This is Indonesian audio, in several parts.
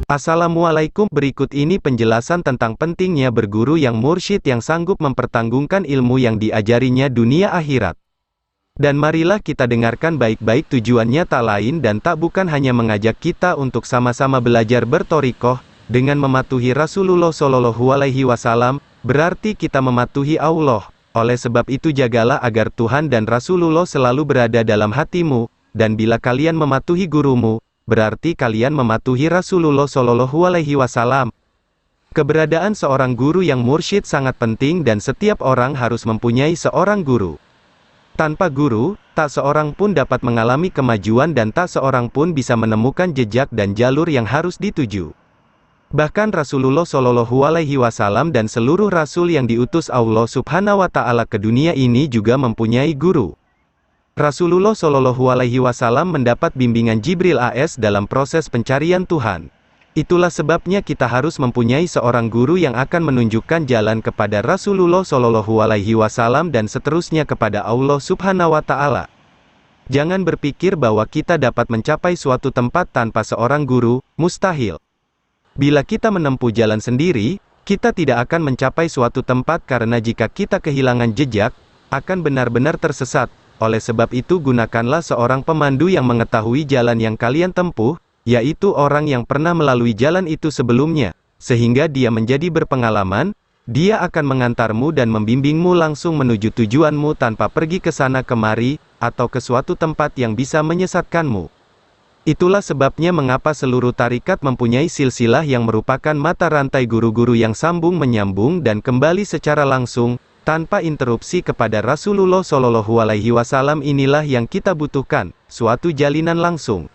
Assalamualaikum. Berikut ini penjelasan tentang pentingnya berguru yang mursyid yang sanggup mempertanggungan ilmu yang diajarinya dunia akhirat. Dan marilah kita dengarkan baik-baik, tujuannya tak lain dan tak bukan hanya mengajak kita untuk sama-sama belajar bertorikoh, dengan mematuhi Rasulullah Shallallahu Alaihi Wasallam, berarti kita mematuhi Allah. Oleh sebab itu jagalah agar Tuhan dan Rasulullah selalu berada dalam hatimu, dan bila kalian mematuhi gurumu, berarti kalian mematuhi Rasulullah Shallallahu Alaihi Wasallam. Keberadaan seorang guru yang mursyid sangat penting dan setiap orang harus mempunyai seorang guru. Tanpa guru, tak seorang pun dapat mengalami kemajuan dan tak seorang pun bisa menemukan jejak dan jalur yang harus dituju. Bahkan Rasulullah Shallallahu Alaihi Wasallam dan seluruh rasul yang diutus Allah Subhanahu wa Ta'ala ke dunia ini juga mempunyai guru. Rasulullah Shallallahu Alaihi Wasallam mendapat bimbingan Jibril AS dalam proses pencarian Tuhan. Itulah sebabnya kita harus mempunyai seorang guru yang akan menunjukkan jalan kepada Rasulullah Shallallahu Alaihi Wasallam dan seterusnya kepada Allah Subhanahu wa Ta'ala. Jangan berpikir bahwa kita dapat mencapai suatu tempat tanpa seorang guru, mustahil. Bila kita menempuh jalan sendiri, kita tidak akan mencapai suatu tempat karena jika kita kehilangan jejak, akan benar-benar tersesat. Oleh sebab itu gunakanlah seorang pemandu yang mengetahui jalan yang kalian tempuh, yaitu orang yang pernah melalui jalan itu sebelumnya, sehingga dia menjadi berpengalaman, dia akan mengantarmu dan membimbingmu langsung menuju tujuanmu tanpa pergi ke sana kemari, atau ke suatu tempat yang bisa menyesatkanmu. Itulah sebabnya mengapa seluruh tarikat mempunyai silsilah yang merupakan mata rantai guru-guru yang sambung menyambung dan kembali secara langsung, tanpa interupsi kepada Rasulullah Shallallahu Alaihi Wasallam. Inilah yang kita butuhkan, suatu jalinan langsung.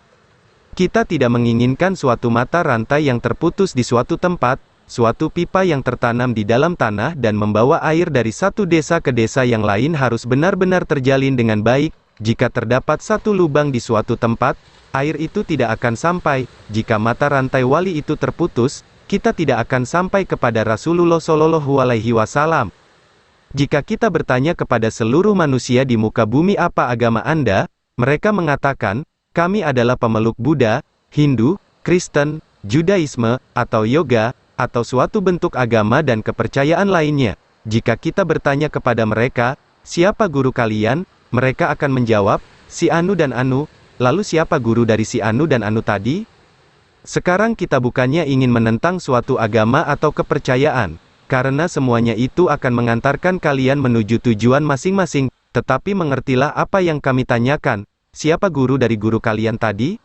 Kita tidak menginginkan suatu mata rantai yang terputus di suatu tempat, suatu pipa yang tertanam di dalam tanah dan membawa air dari satu desa ke desa yang lain harus benar-benar terjalin dengan baik. Jika terdapat satu lubang di suatu tempat, air itu tidak akan sampai. Jika mata rantai wali itu terputus, kita tidak akan sampai kepada Rasulullah Shallallahu Alaihi Wasallam. Jika kita bertanya kepada seluruh manusia di muka bumi apa agama Anda, mereka mengatakan, kami adalah pemeluk Buddha, Hindu, Kristen, Judaisme, atau Yoga, atau suatu bentuk agama dan kepercayaan lainnya. Jika kita bertanya kepada mereka, siapa guru kalian? Mereka akan menjawab, si Anu dan Anu. Lalu siapa guru dari si Anu dan Anu tadi? Sekarang kita bukannya ingin menentang suatu agama atau kepercayaan, karena semuanya itu akan mengantarkan kalian menuju tujuan masing-masing, tetapi mengertilah apa yang kami tanyakan, siapa guru dari guru kalian tadi?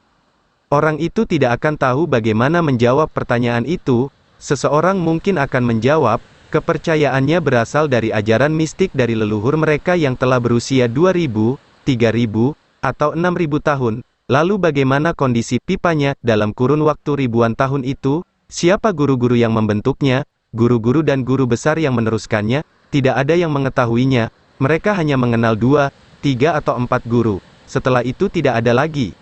Orang itu tidak akan tahu bagaimana menjawab pertanyaan itu. Seseorang mungkin akan menjawab, kepercayaannya berasal dari ajaran mistik dari leluhur mereka yang telah berusia 2000, 3000, atau 6000 tahun. Lalu bagaimana kondisi pipanya, dalam kurun waktu ribuan tahun itu? Siapa guru-guru yang membentuknya? Guru-guru dan guru besar yang meneruskannya, tidak ada yang mengetahuinya. Mereka hanya mengenal 2, 3 atau 4 guru. Setelah itu tidak ada lagi.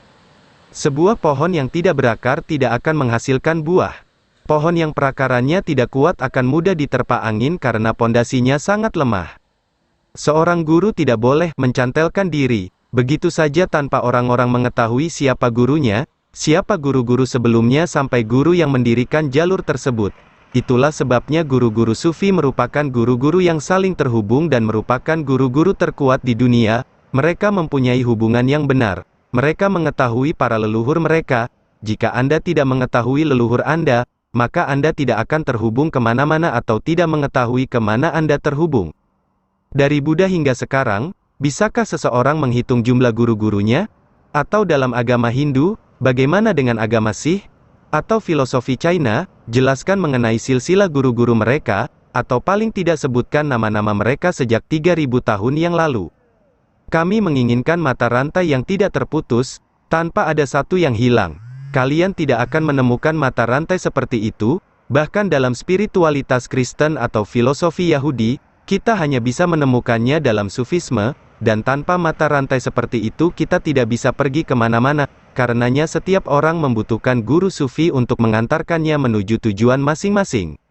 Sebuah pohon yang tidak berakar tidak akan menghasilkan buah. Pohon yang perakarannya tidak kuat akan mudah diterpa angin karena pondasinya sangat lemah. Seorang guru tidak boleh mencantelkan diri, begitu saja tanpa orang-orang mengetahui siapa gurunya, siapa guru-guru sebelumnya sampai guru yang mendirikan jalur tersebut. Itulah sebabnya guru-guru sufi merupakan guru-guru yang saling terhubung dan merupakan guru-guru terkuat di dunia. Mereka mempunyai hubungan yang benar. Mereka mengetahui para leluhur mereka. Jika Anda tidak mengetahui leluhur Anda, maka Anda tidak akan terhubung kemana-mana atau tidak mengetahui kemana Anda terhubung. Dari Buddha hingga sekarang, bisakah seseorang menghitung jumlah guru-gurunya? Atau dalam agama Hindu, bagaimana dengan agama Sikh? Atau filosofi China, jelaskan mengenai silsilah guru-guru mereka, atau paling tidak sebutkan nama-nama mereka sejak 3000 tahun yang lalu. Kami menginginkan mata rantai yang tidak terputus, tanpa ada satu yang hilang. Kalian tidak akan menemukan mata rantai seperti itu, bahkan dalam spiritualitas Kristen atau filosofi Yahudi, kita hanya bisa menemukannya dalam sufisme, dan tanpa mata rantai seperti itu kita tidak bisa pergi kemana-mana. Karenanya setiap orang membutuhkan guru sufi untuk mengantarkannya menuju tujuan masing-masing.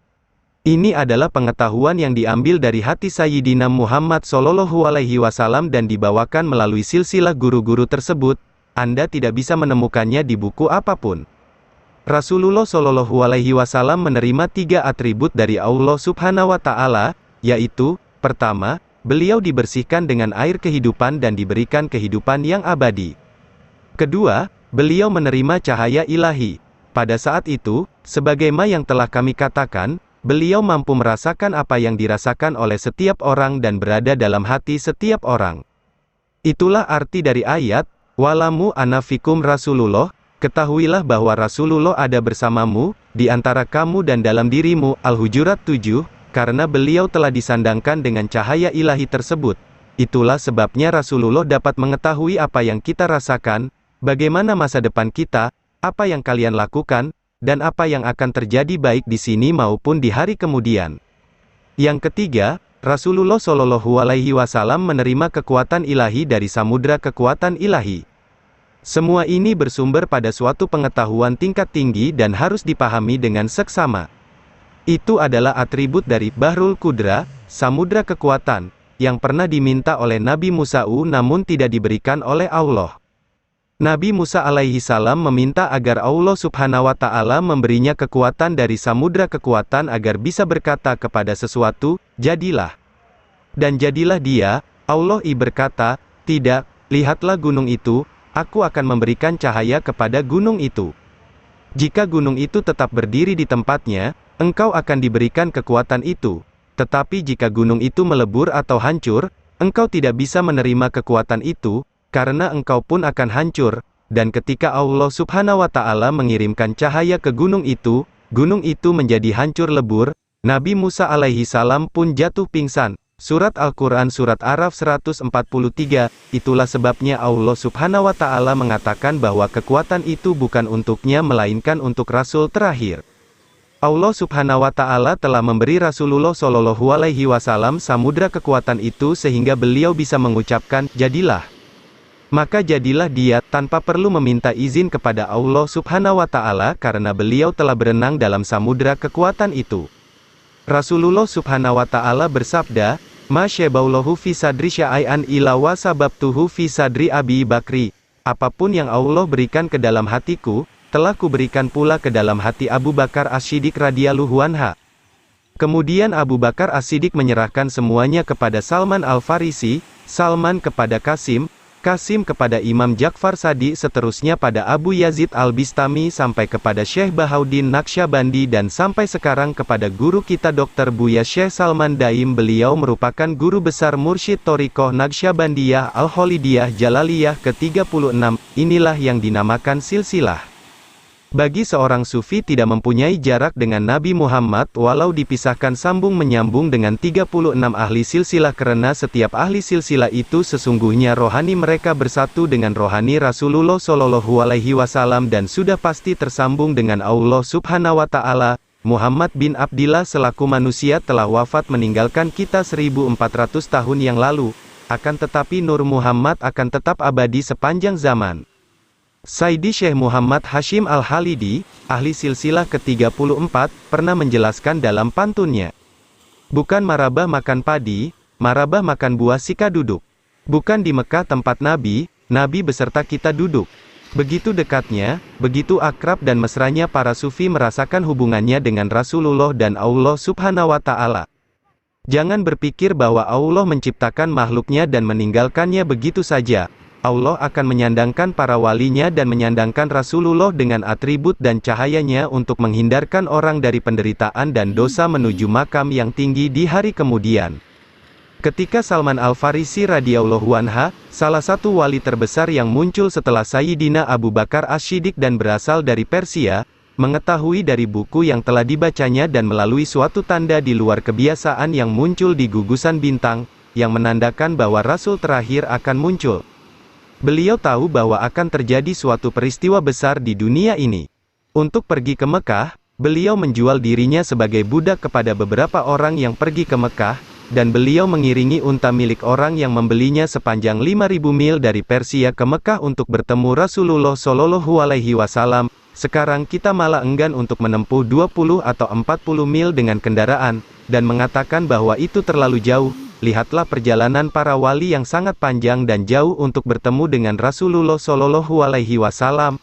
Ini adalah pengetahuan yang diambil dari hati Sayyidina Muhammad Shallallahu Alaihi Wasallam dan dibawakan melalui silsilah guru-guru tersebut. Anda tidak bisa menemukannya di buku apapun. Rasulullah Shallallahu Alaihi Wasallam menerima 3 atribut dari Allah Subhanahu Wa Taala, yaitu, pertama, beliau dibersihkan dengan air kehidupan dan diberikan kehidupan yang abadi. Kedua, beliau menerima cahaya ilahi. Pada saat itu, sebagaimana yang telah kami katakan, beliau mampu merasakan apa yang dirasakan oleh setiap orang dan berada dalam hati setiap orang. Itulah arti dari ayat, "Walamu ana fikum Rasulullah," ketahuilah bahwa Rasulullah ada bersamamu, di antara kamu dan dalam dirimu, Al-Hujurat 7, karena beliau telah disandangkan dengan cahaya ilahi tersebut. Itulah sebabnya Rasulullah dapat mengetahui apa yang kita rasakan, bagaimana masa depan kita, apa yang kalian lakukan, dan apa yang akan terjadi baik di sini maupun di hari kemudian. Yang ketiga, Rasulullah Shallallahu Alaihi Wasallam menerima kekuatan ilahi dari samudra kekuatan ilahi. Semua ini bersumber pada suatu pengetahuan tingkat tinggi dan harus dipahami dengan seksama. Itu adalah atribut dari Bahrul Qudra, samudra kekuatan, yang pernah diminta oleh Nabi Musa namun tidak diberikan oleh Allah. Nabi Musa alaihi salam meminta agar Allah Subhanahu Wa Taala memberinya kekuatan dari samudra kekuatan agar bisa berkata kepada sesuatu, jadilah. Dan jadilah dia. Allah berkata, tidak, lihatlah gunung itu, aku akan memberikan cahaya kepada gunung itu. Jika gunung itu tetap berdiri di tempatnya, engkau akan diberikan kekuatan itu. Tetapi jika gunung itu melebur atau hancur, engkau tidak bisa menerima kekuatan itu, karena engkau pun akan hancur. Dan ketika Allah Subhanahu Wa Taala mengirimkan cahaya ke gunung itu menjadi hancur lebur. Nabi Musa alaihi salam pun jatuh pingsan. Surat Al-Quran Surat Araf 143, itulah sebabnya Allah Subhanahu Wa Taala mengatakan bahwa kekuatan itu bukan untuknya melainkan untuk Rasul terakhir. Allah Subhanahu Wa Taala telah memberi Rasulullah Shallallahu Alaihi Wasallam samudra kekuatan itu sehingga beliau bisa mengucapkan, jadilah. Maka jadilah dia, tanpa perlu meminta izin kepada Allah Subhanahu Wa Taala karena beliau telah berenang dalam samudra kekuatan itu. Rasulullah Subhanahu Wa Taala bersabda, "Ma syabaulahu fi sadri syai'an illa wa sababtuhu fi sadri Abi Bakri." Apapun yang Allah berikan ke dalam hatiku, telah kuberikan pula ke dalam hati Abu Bakar As-Siddiq radhiyallahu anha. Kemudian Abu Bakar As-Siddiq menyerahkan semuanya kepada Salman Al-Farisi, Salman kepada Qasim, Qasim kepada Imam Ja'far Shadiq, seterusnya pada Abu Yazid Al-Bistami sampai kepada Syekh Bahauddin Naqsyabandi dan sampai sekarang kepada guru kita Dr. Buya Syekh Salman Daim. Beliau merupakan guru besar mursyid Thariqah Naqsyabandiyah Al-Khalidiyah Jalaliyah ke-36. Inilah yang dinamakan silsilah. Bagi seorang sufi tidak mempunyai jarak dengan Nabi Muhammad walau dipisahkan sambung menyambung dengan 36 ahli silsilah karena setiap ahli silsilah itu sesungguhnya rohani mereka bersatu dengan rohani Rasulullah Shallallahu Alaihi Wasallam dan sudah pasti tersambung dengan Allah Subhanahu Wa Taala. Muhammad bin Abdillah selaku manusia telah wafat meninggalkan kita 1400 tahun yang lalu, akan tetapi Nur Muhammad akan tetap abadi sepanjang zaman. Sayyidi Syekh Muhammad Hashim Al-Khalidi, ahli silsilah ke-34, pernah menjelaskan dalam pantunnya. Bukan marabah makan padi, marabah makan buah sika duduk. Bukan di Mekah tempat Nabi, Nabi beserta kita duduk. Begitu dekatnya, begitu akrab dan mesranya para sufi merasakan hubungannya dengan Rasulullah dan Allah Subhanahu Wa Ta'ala. Jangan berpikir bahwa Allah menciptakan makhluknya dan meninggalkannya begitu saja. Allah akan menyandangkan para walinya dan menyandangkan Rasulullah dengan atribut dan cahayanya untuk menghindarkan orang dari penderitaan dan dosa menuju makam yang tinggi di hari kemudian. Ketika Salman Al-Farisi radhiyallahu anha, salah satu wali terbesar yang muncul setelah Sayyidina Abu Bakar As-Siddiq dan berasal dari Persia, mengetahui dari buku yang telah dibacanya dan melalui suatu tanda di luar kebiasaan yang muncul di gugusan bintang, yang menandakan bahwa Rasul terakhir akan muncul. Beliau tahu bahwa akan terjadi suatu peristiwa besar di dunia ini. Untuk pergi ke Mekah, beliau menjual dirinya sebagai budak kepada beberapa orang yang pergi ke Mekah, dan beliau mengiringi unta milik orang yang membelinya sepanjang 5.000 mil dari Persia ke Mekah untuk bertemu Rasulullah Shallallahu Alaihi Wasallam. Sekarang kita malah enggan untuk menempuh 20 atau 40 mil dengan kendaraan, dan mengatakan bahwa itu terlalu jauh. Lihatlah perjalanan para wali yang sangat panjang dan jauh untuk bertemu dengan Rasulullah Shallallahu Alaihi Wasallam.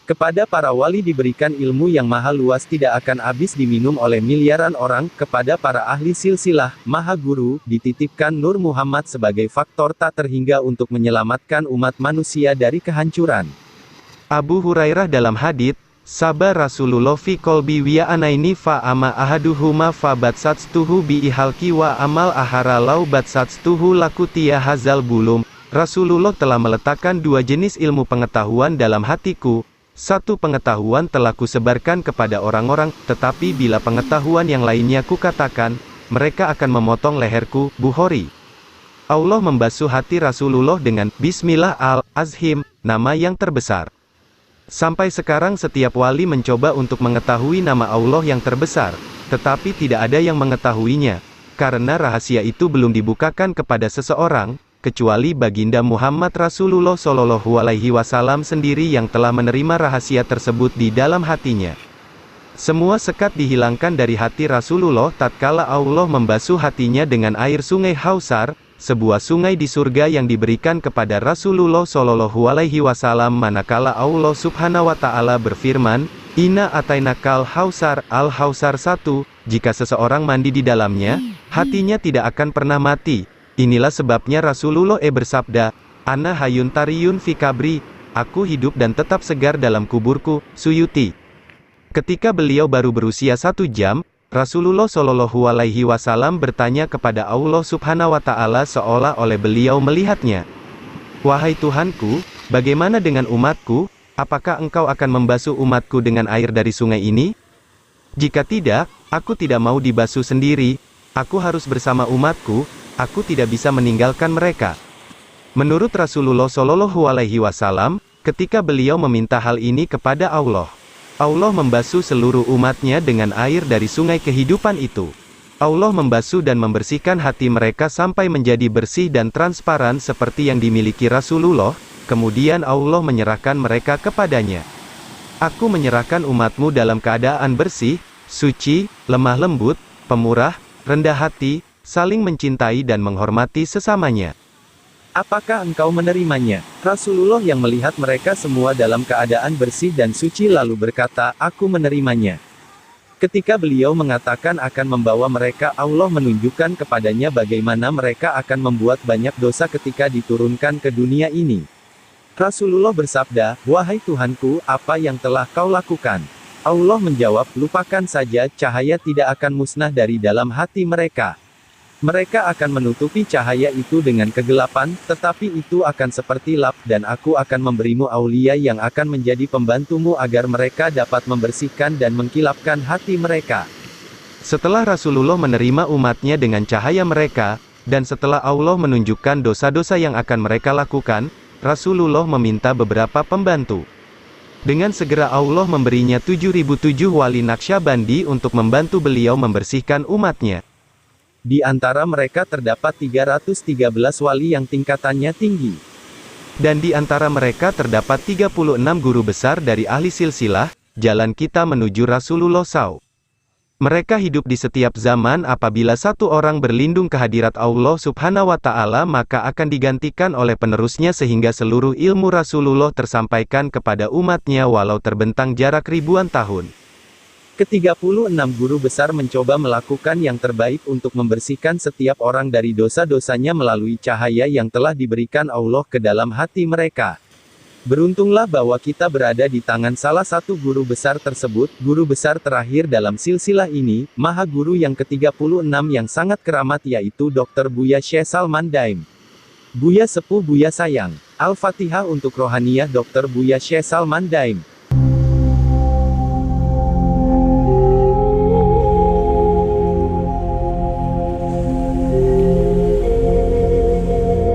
Kepada para wali diberikan ilmu yang maha luas tidak akan habis diminum oleh miliaran orang. Kepada para ahli silsilah, maha guru, dititipkan Nur Muhammad sebagai faktor tak terhingga untuk menyelamatkan umat manusia dari kehancuran. Abu Hurairah dalam hadits, Sabar Rasulullah fi kolbi wiya anaini fa ama ahaduhuma fa batsatstuhu bi ihalki wa amal ahara lau batsatstuhu lakutia hazal bulum. Rasulullah telah meletakkan dua jenis ilmu pengetahuan dalam hatiku. Satu pengetahuan telah kusebarkan kepada orang-orang, tetapi bila pengetahuan yang lainnya kukatakan, mereka akan memotong leherku. Bukhari. Allah membasuh hati Rasulullah dengan Bismillah al-Azhim, nama yang terbesar. Sampai sekarang setiap wali mencoba untuk mengetahui nama Allah yang terbesar, tetapi tidak ada yang mengetahuinya, karena rahasia itu belum dibukakan kepada seseorang, kecuali baginda Muhammad Rasulullah Shallallahu Alaihi Wasallam sendiri yang telah menerima rahasia tersebut di dalam hatinya. Semua sekat dihilangkan dari hati Rasulullah tatkala Allah membasuh hatinya dengan air sungai Kausar, sebuah sungai di surga yang diberikan kepada Rasulullah Shallallahu Alaihi Wasallam manakala Allah Subhanahu Wa Taala berfirman, Inna atainakal Kausar, Al-Kausar 1, jika seseorang mandi di dalamnya, hatinya tidak akan pernah mati. Inilah sebabnya Rasulullah bersabda, Ana hayun tariyun fi kabri, aku hidup dan tetap segar dalam kuburku. Suyuti. Ketika beliau baru berusia 1 jam, Rasulullah Shallallahu Alaihi Wasallam bertanya kepada Allah Subhanahu Wa Taala seolah oleh beliau melihatnya. Wahai Tuhanku, bagaimana dengan umatku? Apakah engkau akan membasuh umatku dengan air dari sungai ini? Jika tidak, aku tidak mau dibasuh sendiri. Aku harus bersama umatku. Aku tidak bisa meninggalkan mereka. Menurut Rasulullah Shallallahu Alaihi Wasallam, ketika beliau meminta hal ini kepada Allah, Allah membasuh seluruh umatnya dengan air dari sungai kehidupan itu. Allah membasuh dan membersihkan hati mereka sampai menjadi bersih dan transparan seperti yang dimiliki Rasulullah, kemudian Allah menyerahkan mereka kepadanya. Aku menyerahkan umatmu dalam keadaan bersih, suci, lemah lembut, pemurah, rendah hati, saling mencintai dan menghormati sesamanya. Apakah engkau menerimanya? Rasulullah yang melihat mereka semua dalam keadaan bersih dan suci lalu berkata, aku menerimanya. Ketika beliau mengatakan akan membawa mereka, Allah menunjukkan kepadanya bagaimana mereka akan membuat banyak dosa ketika diturunkan ke dunia ini. Rasulullah bersabda, wahai Tuhanku, apa yang telah kau lakukan? Allah menjawab, lupakan saja, cahaya tidak akan musnah dari dalam hati mereka. Mereka akan menutupi cahaya itu dengan kegelapan, tetapi itu akan seperti lap, dan aku akan memberimu aulia yang akan menjadi pembantumu agar mereka dapat membersihkan dan mengkilapkan hati mereka. Setelah Rasulullah menerima umatnya dengan cahaya mereka, dan setelah Allah menunjukkan dosa-dosa yang akan mereka lakukan, Rasulullah meminta beberapa pembantu. Dengan segera Allah memberinya 7.007 wali Naqsyabandi untuk membantu beliau membersihkan umatnya. Di antara mereka terdapat 313 wali yang tingkatannya tinggi. Dan di antara mereka terdapat 36 guru besar dari ahli silsilah, jalan kita menuju Rasulullah SAW. Mereka hidup di setiap zaman. Apabila satu orang berlindung ke hadirat Allah Subhanahu Wa Taala maka akan digantikan oleh penerusnya sehingga seluruh ilmu Rasulullah tersampaikan kepada umatnya walau terbentang jarak ribuan tahun. Ke-36 guru besar mencoba melakukan yang terbaik untuk membersihkan setiap orang dari dosa-dosanya melalui cahaya yang telah diberikan Allah ke dalam hati mereka. Beruntunglah bahwa kita berada di tangan salah satu guru besar tersebut, guru besar terakhir dalam silsilah ini, maha guru yang ke-36 yang sangat keramat yaitu Dr. Buya Syekh Salman Daim. Buya Sepuh Buya Sayang. Al-Fatihah untuk rohaniyah Dr. Buya Syekh Salman Daim.